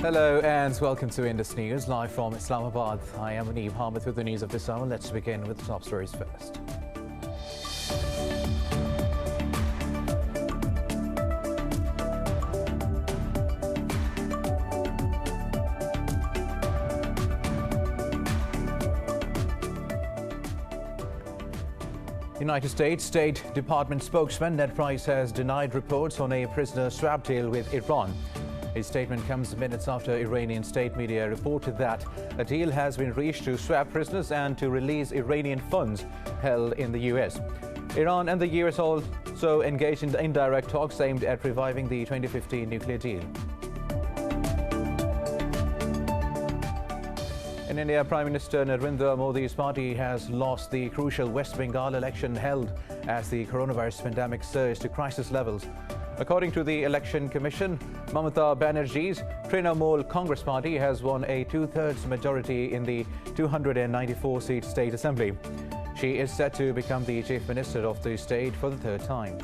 Hello and welcome to Indus News, live from Islamabad. I am Aneeb Hamid with the news of this hour. Let's begin with the top stories first. United States State Department spokesman Ned Price has denied reports on a prisoner swap deal with Iran. His statement comes minutes after Iranian state media reported that a deal has been reached to swap prisoners and to release Iranian funds held in the U.S. Iran and the U.S. also engaged in indirect talks aimed at reviving the 2015 nuclear deal. In India, Prime Minister Narendra Modi's party has lost the crucial West Bengal election held as the coronavirus pandemic surged to crisis levels. According to the Election Commission, Mamata Banerjee's Trinamool Congress Party has won a two-thirds majority in the 294-seat state assembly. She is set to become the chief minister of the state for the third time.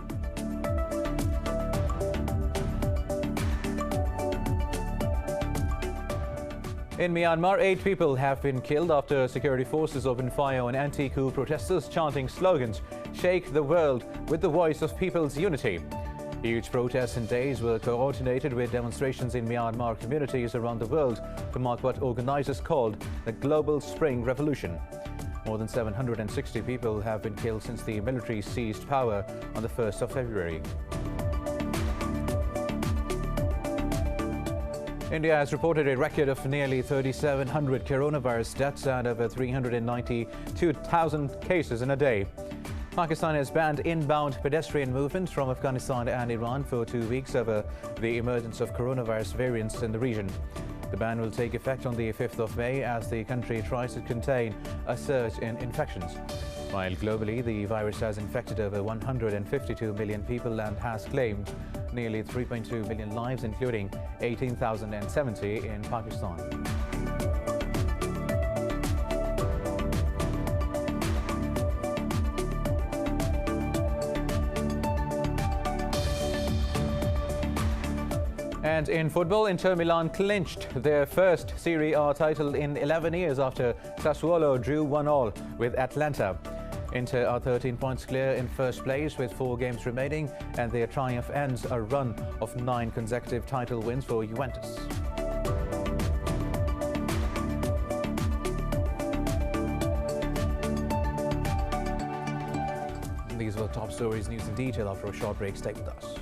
In Myanmar, 8 people have been killed after security forces opened fire on anti-coup protesters chanting slogans, "Shake the world with the voice of people's unity." Huge protests and days were coordinated with demonstrations in Myanmar communities around the world to mark what organizers called the Global Spring Revolution. More than 760 people have been killed since the military seized power on the 1st of February. India has reported a record of nearly 3,700 coronavirus deaths and over 392,000 cases in a day. Pakistan has banned inbound pedestrian movement from Afghanistan and Iran for 2 weeks over the emergence of coronavirus variants in the region. The ban will take effect on the 5th of May as the country tries to contain a surge in infections. While globally, the virus has infected over 152 million people and has claimed nearly 3.2 million lives, including 18,070 in Pakistan. And in football, Inter Milan clinched their first Serie A title in 11 years after Sassuolo drew 1-1 with Atalanta. Inter are 13 points clear in first place with 4 games remaining, and their triumph ends a run of 9 consecutive title wins for Juventus. These were top stories. News in detail after a short break. Stay with us.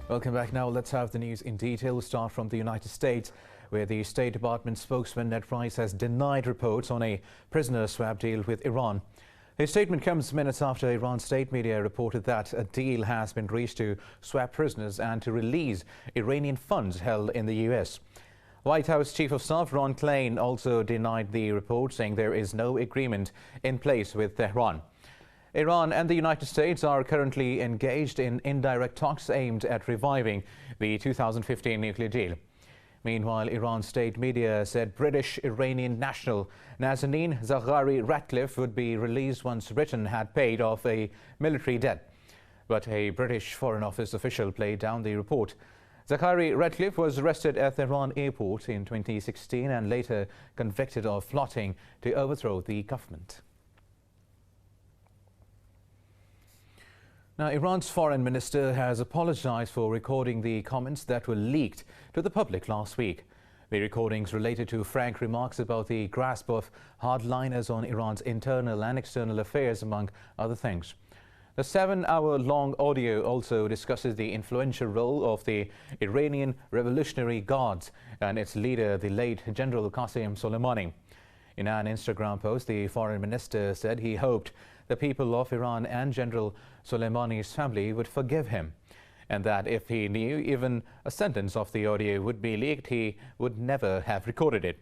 Welcome back. Now let's have the news in detail. We'll start from the United States, where the State Department spokesman Ned Price has denied reports on a prisoner swap deal with Iran. His statement comes minutes after Iran state media reported that a deal has been reached to swap prisoners and to release Iranian funds held in the U.S. White House Chief of Staff Ron Klain also denied the report, saying there is no agreement in place with Tehran. Iran and the United States are currently engaged in indirect talks aimed at reviving the 2015 nuclear deal. Meanwhile, Iran state media said British-Iranian national Nazanin Zaghari-Ratcliffe would be released once Britain had paid off a military debt. But a British Foreign Office official played down the report. Zaghari-Ratcliffe was arrested at Tehran airport in 2016 and later convicted of plotting to overthrow the government. Now, Iran's foreign minister has apologized for recording the comments that were leaked to the public last week. The recordings related to frank remarks about the grasp of hardliners on Iran's internal and external affairs, among other things. The 7-hour-long audio also discusses the influential role of the Iranian Revolutionary Guards and its leader, the late General Qasem Soleimani. In an Instagram post, the foreign minister said he hoped the people of Iran and General Soleimani's family would forgive him, and that if he knew even a sentence of the audio would be leaked, he would never have recorded it.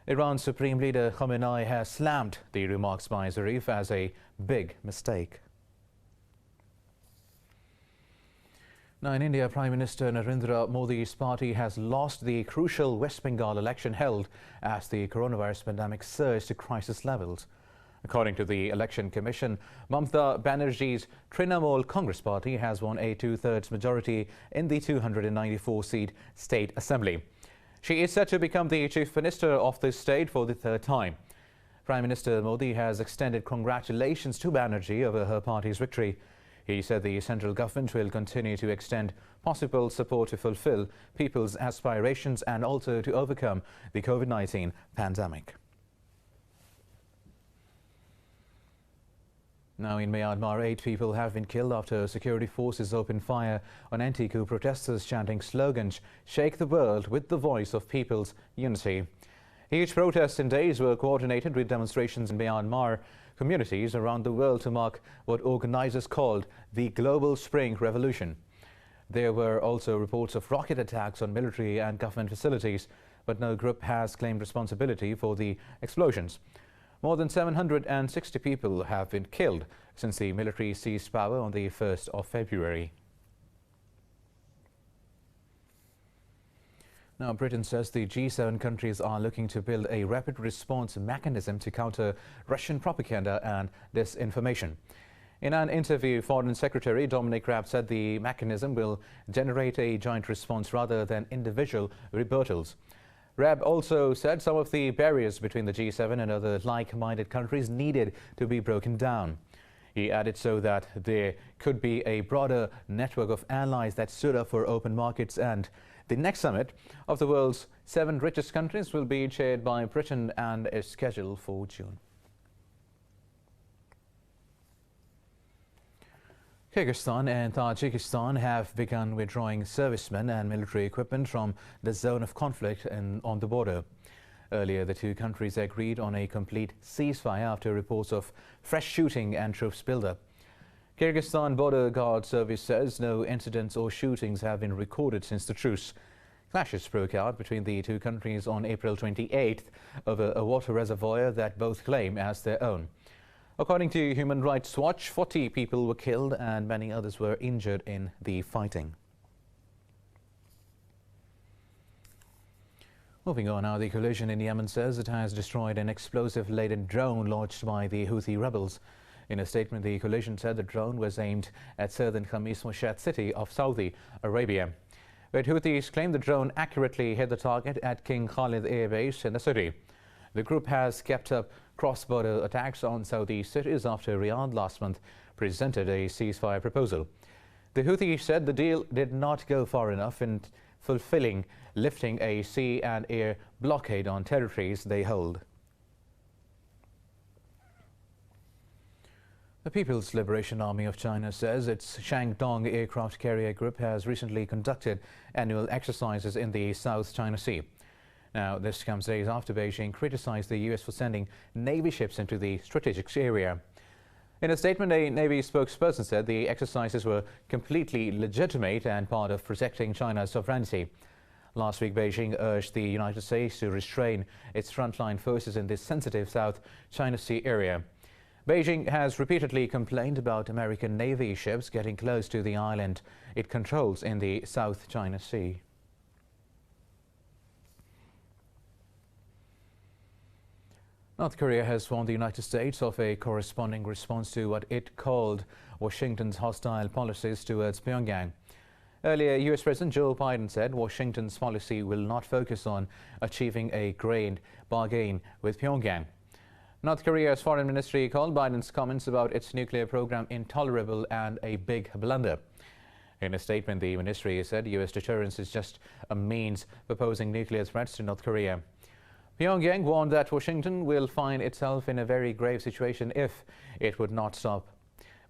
Iran's Supreme Leader Khamenei has slammed the remarks by ZARIF as a big mistake. Now, in India, Prime Minister Narendra Modi's party has lost the crucial West Bengal election held as the coronavirus pandemic surged to crisis levels. According to the Election Commission, Mamata Banerjee's Trinamool Congress Party has won a two-thirds majority in the 294-seat State Assembly. She is set to become the Chief Minister of the state for the third time. Prime Minister Modi has extended congratulations to Banerjee over her party's victory. He said the central government will continue to extend possible support to fulfill people's aspirations and also to overcome the COVID-19 pandemic. Now in Myanmar, 8 people have been killed after security forces opened fire on anti-coup protesters chanting slogans, "Shake the world with the voice of people's unity." Each protest in days were coordinated with demonstrations in Myanmar communities around the world to mark what organizers called the Global Spring Revolution. There were also reports of rocket attacks on military and government facilities, but no group has claimed responsibility for the explosions. More than 760 people have been killed since the military seized power on the 1st of February. Now, Britain says the G7 countries are looking to build a rapid response mechanism to counter Russian propaganda and disinformation. In an interview, Foreign Secretary Dominic Raab said the mechanism will generate a joint response rather than individual rebuttals. Raab also said some of the barriers between the G7 and other like-minded countries needed to be broken down. He added so that there could be a broader network of allies that stood up for open markets, and the next summit of the world's 7 richest countries will be chaired by Britain and is scheduled for June. Kyrgyzstan and Tajikistan have begun withdrawing servicemen and military equipment from the zone of conflict on the border. Earlier, the two countries agreed on a complete ceasefire after reports of fresh shooting and troops buildup. Kyrgyzstan Border Guard Service says no incidents or shootings have been recorded since the truce. Clashes broke out between the two countries on April 28th over a water reservoir that both claim as their own. According to Human Rights Watch, 40 people were killed and many others were injured in the fighting. Moving on now, the coalition in Yemen says it has destroyed an explosive-laden drone launched by the Houthi rebels. In a statement, the coalition said the drone was aimed at southern Khamis Mushat city of Saudi Arabia. But Houthis claim the drone accurately hit the target at King Khalid Air Base in the city. The group has kept up cross-border attacks on Saudi cities after Riyadh last month presented a ceasefire proposal. The Houthis said the deal did not go far enough in fulfilling lifting a sea and air blockade on territories they hold. The People's Liberation Army of China says its Shandong aircraft carrier group has recently conducted annual exercises in the South China Sea. Now, this comes days after Beijing criticized the U.S. for sending Navy ships into the strategic area. In a statement, a Navy spokesperson said the exercises were completely legitimate and part of protecting China's sovereignty. Last week, Beijing urged the United States to restrain its frontline forces in this sensitive South China Sea area. Beijing has repeatedly complained about American Navy ships getting close to the island it controls in the South China Sea. North Korea has warned the United States of a corresponding response to what it called Washington's hostile policies towards Pyongyang. Earlier, U.S. President Joe Biden said Washington's policy will not focus on achieving a grand bargain with Pyongyang. North Korea's foreign ministry called Biden's comments about its nuclear program intolerable and a big blunder. In a statement, the ministry said U.S. deterrence is just a means proposing nuclear threats to North Korea. Pyongyang warned that Washington will find itself in a very grave situation if it would not stop.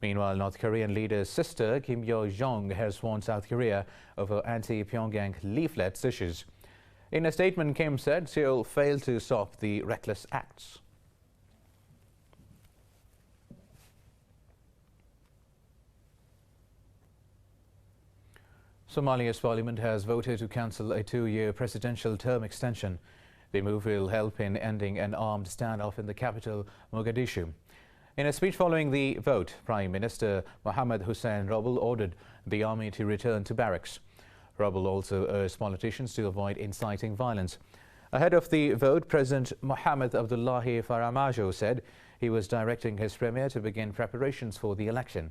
Meanwhile, North Korean leader's sister Kim Yo-jong has warned South Korea over anti-Pyongyang leaflets issues. In a statement, Kim said Seoul failed to stop the reckless acts. Somalia's parliament has voted to cancel a 2-year presidential term extension. The move will help in ending an armed standoff in the capital, Mogadishu. In a speech following the vote, Prime Minister Mohamed Hussein Roble ordered the army to return to barracks. Roble also urged politicians to avoid inciting violence. Ahead of the vote, President Mohamed Abdullahi Farmajo said he was directing his premier to begin preparations for the election.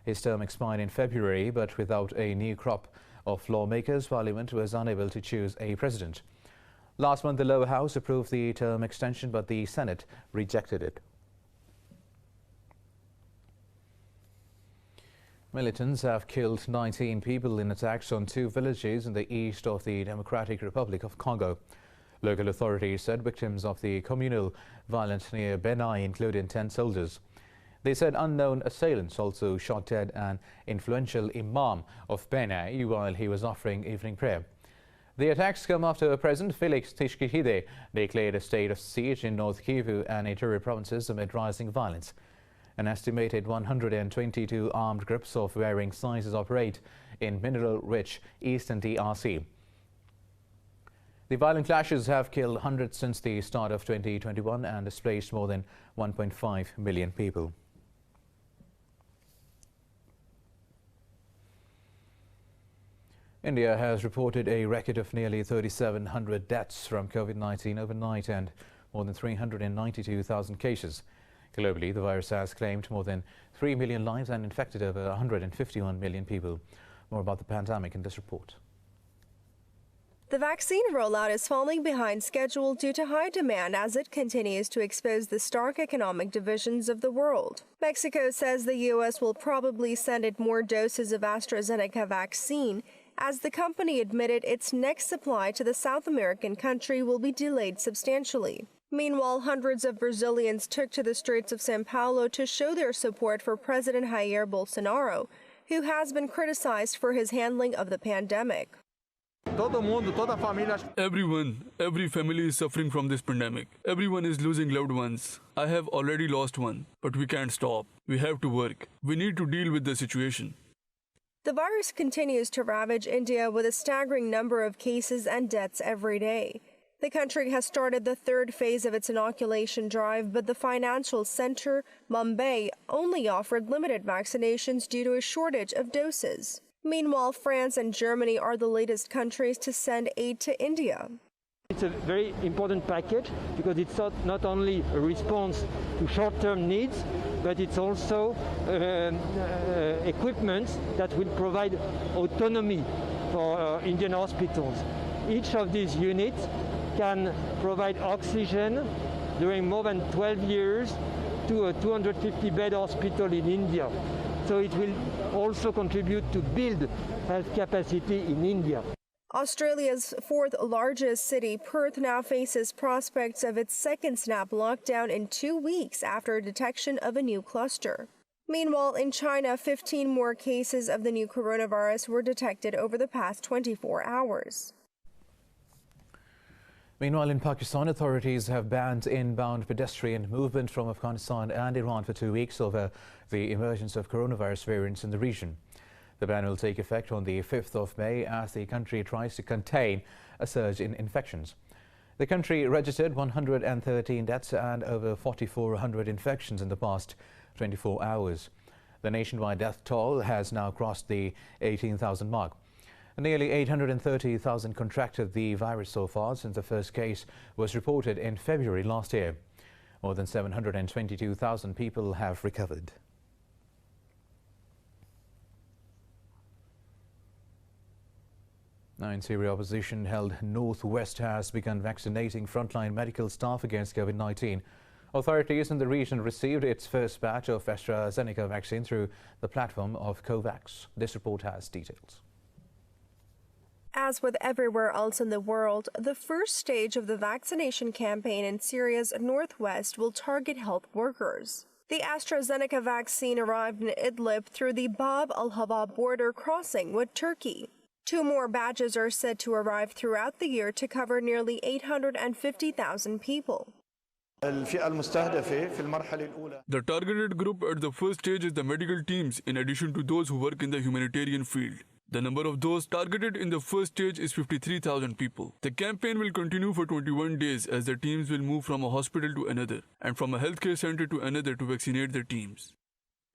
His term expired in February, but without a new crop of lawmakers, Parliament was unable to choose a president. Last month, the lower house approved the term extension, but the Senate rejected it. Militants have killed 19 people in attacks on 2 villages in the east of the Democratic Republic of Congo. Local authorities said victims of the communal violence near Benai included 10 soldiers. They said unknown assailants also shot dead an influential imam of Benai while he was offering evening prayer. The attacks come after President Felix Tshisekedi declared a state of siege in North Kivu and Ituri provinces amid rising violence. An estimated 122 armed groups of varying sizes operate in mineral-rich eastern DRC. The violent clashes have killed hundreds since the start of 2021 and displaced more than 1.5 million people. India has reported a record of nearly 3,700 deaths from COVID-19 overnight and more than 392,000 cases. Globally, the virus has claimed more than 3 million lives and infected over 151 million people. More about the pandemic in this report. The vaccine rollout is falling behind schedule due to high demand as it continues to expose the stark economic divisions of the world. Mexico says the U.S. will probably send it more doses of AstraZeneca vaccine, as the company admitted its next supply to the South American country will be delayed substantially. Meanwhile, hundreds of Brazilians took to the streets of São Paulo to show their support for President Jair Bolsonaro, who has been criticized for his handling of the pandemic. Everyone, every family is suffering from this pandemic. Everyone is losing loved ones. I have already lost one, but we can't stop. We have to work. We need to deal with the situation. The virus continues to ravage India with a staggering number of cases and deaths every day. The country has started the 3rd phase of its inoculation drive, but the financial center, Mumbai, only offered limited vaccinations due to a shortage of doses. Meanwhile, France and Germany are the latest countries to send aid to India. It's a very important package because it's not only a response to short-term needs, but it's also equipment that will provide autonomy for Indian hospitals. Each of these units can provide oxygen during more than 12 years to a 250-bed hospital in India. So it will also contribute to build health capacity in India. Australia's 4th largest city, Perth, now faces prospects of its 2nd snap lockdown in 2 weeks after detection of a new cluster. Meanwhile, in China, 15 more cases of the new coronavirus were detected over the past 24 hours. Meanwhile, in Pakistan, authorities have banned inbound pedestrian movement from Afghanistan and Iran for 2 weeks over the emergence of coronavirus variants in the region. The ban will take effect on the 5th of May as the country tries to contain a surge in infections. The country registered 113 deaths and over 4,400 infections in the past 24 hours. The nationwide death toll has now crossed the 18,000 mark. Nearly 830,000 contracted the virus so far since the first case was reported in February last year. More than 722,000 people have recovered. Now in Syria, opposition held northwest has begun vaccinating frontline medical staff against COVID-19. Authorities in the region received its first batch of AstraZeneca vaccine through the platform of COVAX. This report has details. As with everywhere else in the world, the first stage of the vaccination campaign in Syria's northwest will target health workers. The AstraZeneca vaccine arrived in Idlib through the Bab al-Haba border crossing with Turkey. 2 more batches are said to arrive throughout the year to cover nearly 850,000 people. The targeted group at the first stage is the medical teams, in addition to those who work in the humanitarian field. The number of those targeted in the first stage is 53,000 people. The campaign will continue for 21 days as the teams will move from a hospital to another and from a healthcare center to another to vaccinate their teams.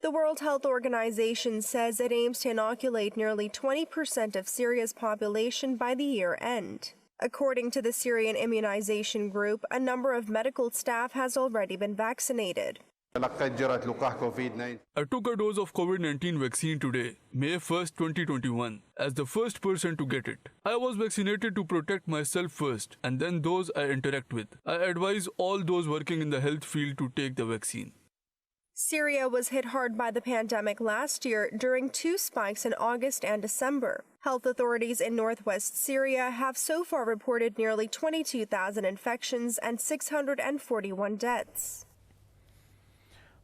The World Health Organization says it aims to inoculate nearly 20% of Syria's population by the year end. According to the Syrian immunization group, a number of medical staff has already been vaccinated. I took a dose of COVID-19 vaccine today, May 1st, 2021, as the first person to get it. I was vaccinated to protect myself first and then those I interact with. I advise all those working in the health field to take the vaccine. Syria was hit hard by the pandemic last year during 2 spikes in August and December. Health authorities in northwest Syria have so far reported nearly 22,000 infections and 641 deaths.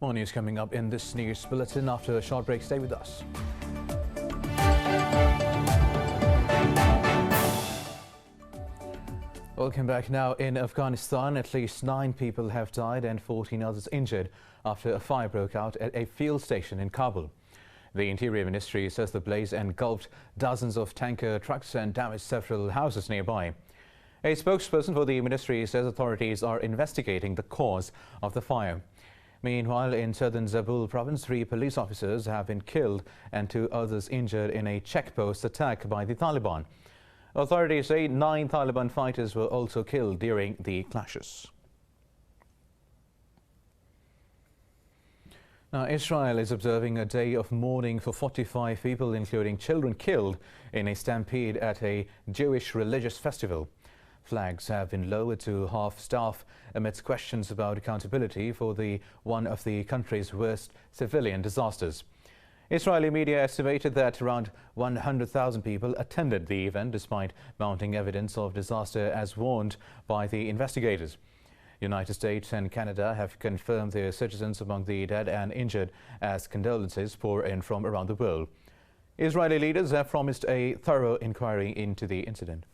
More news coming up in this news bulletin after a short break. Stay with us. Welcome back. Now in Afghanistan, at least 9 people have died and 14 others injured after a fire broke out at a fuel station in Kabul. The Interior Ministry says the blaze engulfed dozens of tanker trucks and damaged several houses nearby. A spokesperson for the ministry says authorities are investigating the cause of the fire. Meanwhile, in southern Zabul province, 3 police officers have been killed and 2 others injured in a checkpost attack by the Taliban. Authorities say 9 Taliban fighters were also killed during the clashes. Now, Israel is observing a day of mourning for 45 people, including children, killed in a stampede at a Jewish religious festival. Flags have been lowered to half-staff amidst questions about accountability for one of the country's worst civilian disasters. Israeli media estimated that around 100,000 people attended the event despite mounting evidence of disaster as warned by the investigators. United States and Canada have confirmed their citizens among the dead and injured as condolences pour in from around the world. Israeli leaders have promised a thorough inquiry into the incident.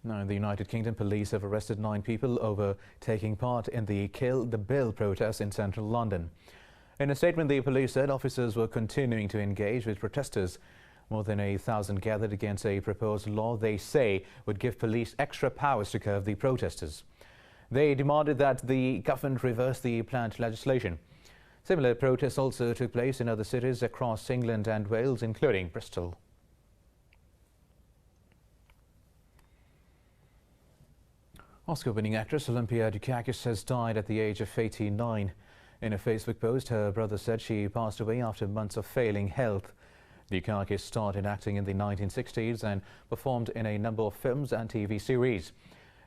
Now, in the United Kingdom, police have arrested 9 people over taking part in the Kill the Bill protest in central London. In a statement, the police said officers were continuing to engage with protesters. More than 1,000 gathered against a proposed law they say would give police extra powers to curb the protesters. They demanded that the government reverse the planned legislation. Similar protests also took place in other cities across England and Wales, including Bristol. Oscar-winning actress Olympia Dukakis has died at the age of 89. In a Facebook post, her brother said she passed away after months of failing health. Dukakis started acting in the 1960s and performed in a number of films and TV series.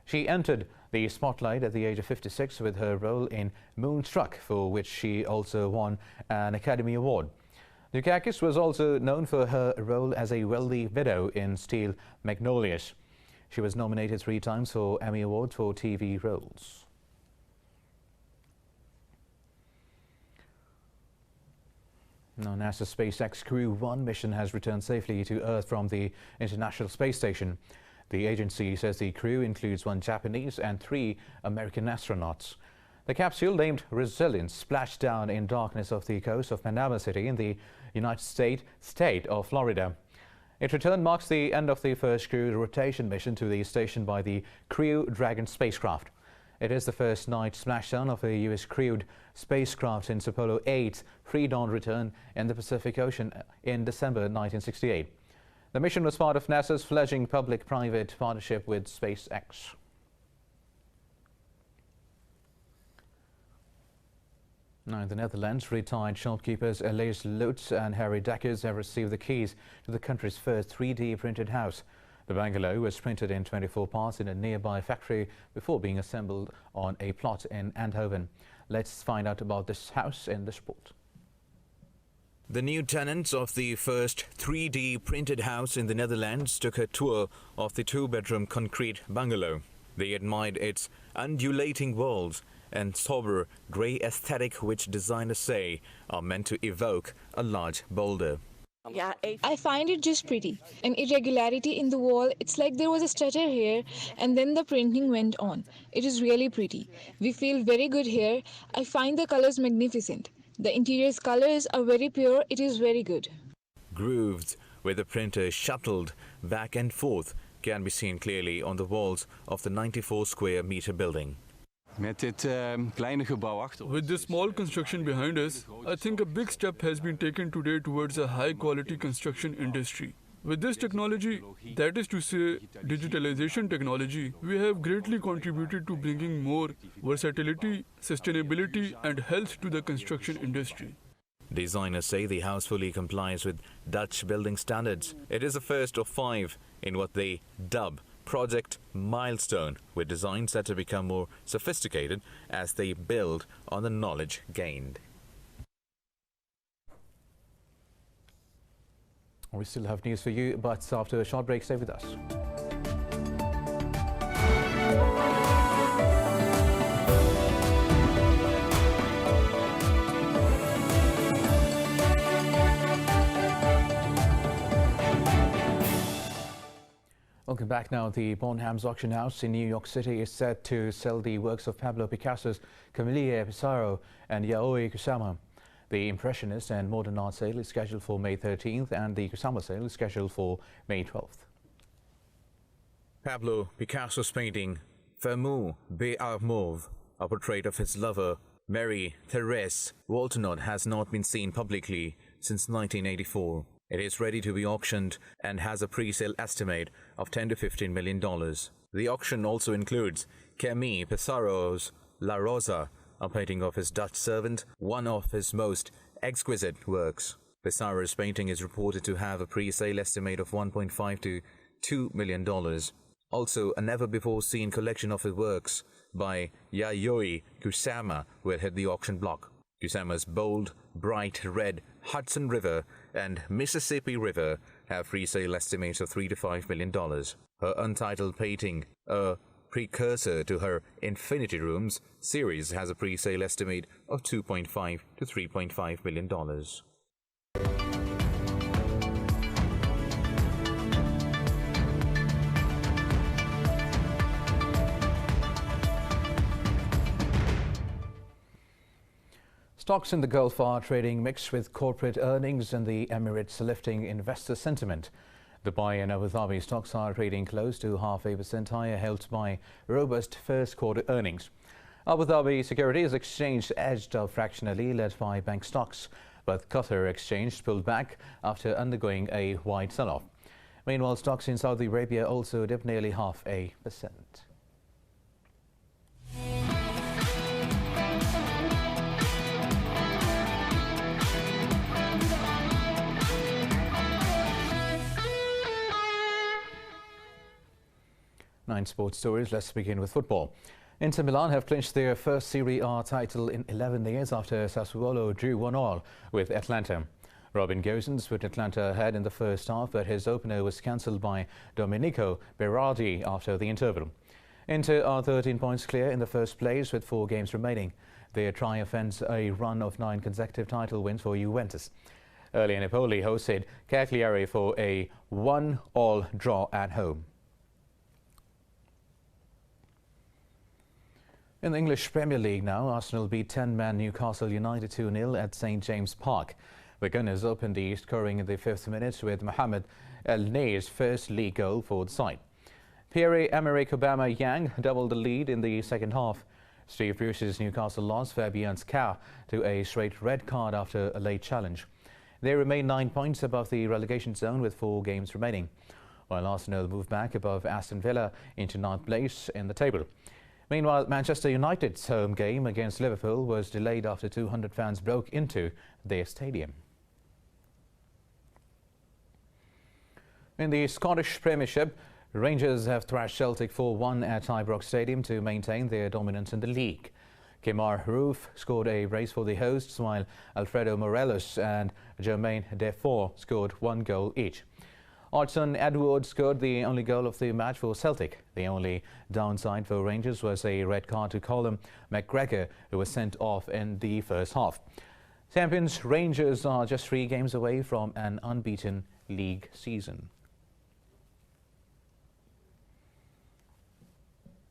She entered the spotlight at the age of 56 with her role in Moonstruck, for which she also won an Academy Award. Dukakis was also known for her role as a wealthy widow in Steel Magnolias. She was nominated 3 times for Emmy Awards for TV roles. Now, NASA's SpaceX Crew 1 mission has returned safely to Earth from the International Space Station. The agency says the crew includes 1 Japanese and 3 American astronauts. The capsule, named Resilience, splashed down in darkness off the coast of Panama City in the United States state of Florida. Its return marks the end of the first crewed rotation mission to the station by the Crew Dragon spacecraft. It is the first night splashdown of a U.S. crewed spacecraft since Apollo 8's pre-dawn return in the Pacific Ocean in December 1968. The mission was part of NASA's fledgling public-private partnership with SpaceX. Now, in the Netherlands, retired shopkeepers Elise Lutz and Harry Dekkers have received the keys to the country's first 3D printed house. The bungalow was printed in 24 parts in a nearby factory before being assembled on a plot in Eindhoven. Let's find out about this house in this report. The new tenants of the first 3D printed house in the Netherlands took a tour of the 2-bedroom concrete bungalow. They admired its undulating walls and sober grey aesthetic, which designers say are meant to evoke a large boulder. I find it just pretty. An irregularity in the wall, it's like there was a stutter here and then the printing went on. It is really pretty. We feel very good here. I find the colors magnificent. The interior's colors are very pure. It is very good. Grooves where the printer shuttled back and forth can be seen clearly on the walls of the 94 square meter building. Met dit kleine gebouw achter ons. With this small construction behind us, I think a big step has been taken today towards a high-quality construction industry. With this technology, that is to say, digitalization technology, we have greatly contributed to bringing more versatility, sustainability, and health to the construction industry. Designers say the house fully complies with Dutch building standards. It is the first of 5 in what they dub Project Milestone, with designs set to become more sophisticated as they build on the knowledge gained. We still have news for you, but after a short break, stay with us. Welcome back now. The BONHAMS auction house in New York City is set to sell the works of Pablo Picasso's Camille Pissarro and Yaoi Kusama. The Impressionist and Modern Art sale is scheduled for May 13th and the KUSAMA sale is scheduled for May 12th. Pablo Picasso's painting Femme Mauve, a portrait of his lover Marie-Thérèse Waltenot, has not been seen publicly since 1984. It is ready to be auctioned and has a pre-sale estimate of $10 to $15 million. The auction also includes Camille Pissarro's La Rosa, a painting of his Dutch servant, one of his most exquisite works. Pissarro's painting is reported to have a pre-sale estimate of $1.5 to $2 million. Also, a never-before-seen collection of his works by Yayoi Kusama will hit the auction block. Kusama's bold, bright red Hudson River and Mississippi River have pre-sale estimates of $3 to $5 million. Her untitled painting, a precursor to her Infinity Rooms series, has a pre-sale estimate of $2.5 to $3.5 million. Stocks in the Gulf are trading mixed, with corporate earnings in the Emirates lifting investor sentiment. Dubai and Abu Dhabi stocks are trading close to 0.5% higher, helped by robust first quarter earnings. Abu Dhabi Securities Exchange edged up fractionally, led by bank stocks, but Qatar Exchange pulled back after undergoing a wide sell-off. Meanwhile, stocks in Saudi Arabia also dipped nearly 0.5%. Nine sports stories. Let's begin with football. Inter Milan have clinched their first Serie A title in 11 years after Sassuolo drew 1-1 with Atlanta. Robin Gosens put Atlanta ahead in the first half, but his opener was cancelled by Domenico Berardi after the interval. Inter are 13 points clear in the first place with 4 games remaining. Their triumph ends a run of 9 consecutive title wins for Juventus. Earlier, Napoli hosted Cagliari for a 1-1 draw at home. In the English Premier League now, Arsenal beat 10-man Newcastle United 2-0 at St James Park. The Gunners opened the scoring in the 5th minute with Mohamed El Ney's first league goal for the side. Pierre-Emerick Aubameyang doubled the lead in the second half. Steve Bruce's Newcastle lost Fabian Schär to a straight red card after a late challenge. They remain 9 points above the relegation zone with 4 games remaining, while Arsenal moved back above Aston Villa into 9th place in the table. Meanwhile, Manchester United's home game against Liverpool was delayed after 200 fans broke into their stadium. In the Scottish Premiership, Rangers have thrashed Celtic 4-1 at Ibrox Stadium to maintain their dominance in the league. Kemar Roofe scored a brace for the hosts, while Alfredo Morelos and Jermaine Defoe scored 1 goal each. Odsonne Edwards scored the only goal of the match for Celtic. The only downside for Rangers was a red card to Colin McGregor, who was sent off in the first half. Champions Rangers are just 3 games away from an unbeaten league season.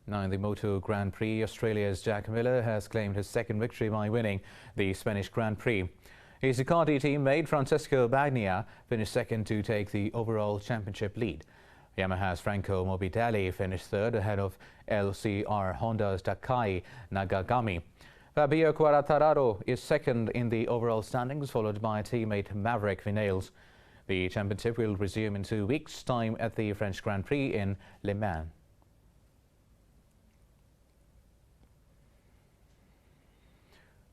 Now in the Moto Grand Prix, Australia's Jack Miller has claimed his second victory by winning the Spanish Grand Prix. His Ducati teammate Francesco Bagnaia finished second to take the overall championship lead. Yamaha's Franco Morbidelli finished third ahead of LCR Honda's Takai Nagagami. Fabio Quartararo is second in the overall standings, followed by teammate Maverick Vinales. The championship will resume in 2 weeks' time at the French Grand Prix in Le Mans.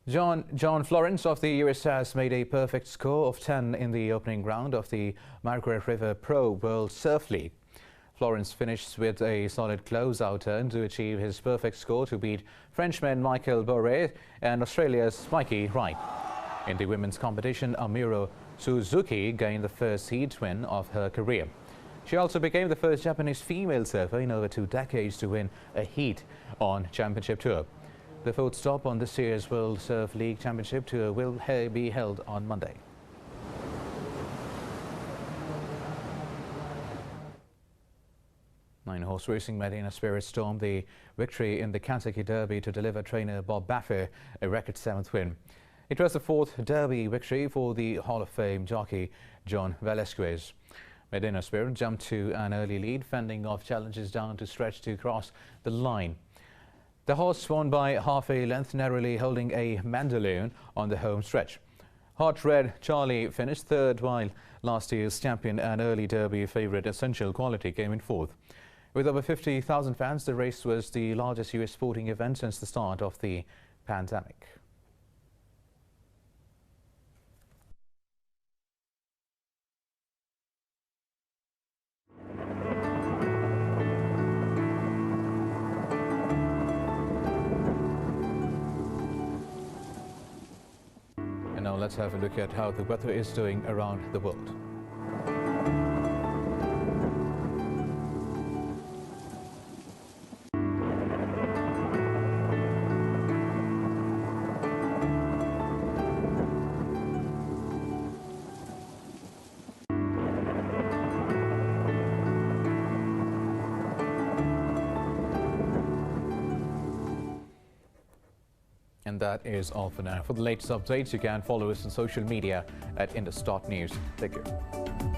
John Florence of the US has made a perfect score of 10 in the opening round of the Margaret River Pro World Surf League. Florence finished with a solid close-out turn to achieve his perfect score to beat Frenchman Michael Boré and Australia's Mikey Wright. In the women's competition, Amuro Suzuki gained the first heat win of her career. She also became the first Japanese female surfer in over 2 decades to win a heat on Championship Tour. The fourth stop on this year's World Surf League Championship Tour will be held on Monday. Nine-horse racing Medina Spirit stormed the victory in the Kentucky Derby to deliver trainer Bob Baffert a record 7th win. It was the 4th Derby victory for the Hall of Fame jockey John Velasquez. Medina Spirit jumped to an early lead, fending off challenges down to stretch to cross the line. The horse won by half a length, narrowly holding a mandaloon on the home stretch. Hot Red Charlie finished third, while last year's champion and early Derby favourite Essential Quality came in 4th. With over 50,000 fans, the race was the largest US sporting event since the start of the pandemic. And now let's have a look at how the weather is doing around the world. And that is all for now. For the latest updates, you can follow us on social media at Indus.News. Take care.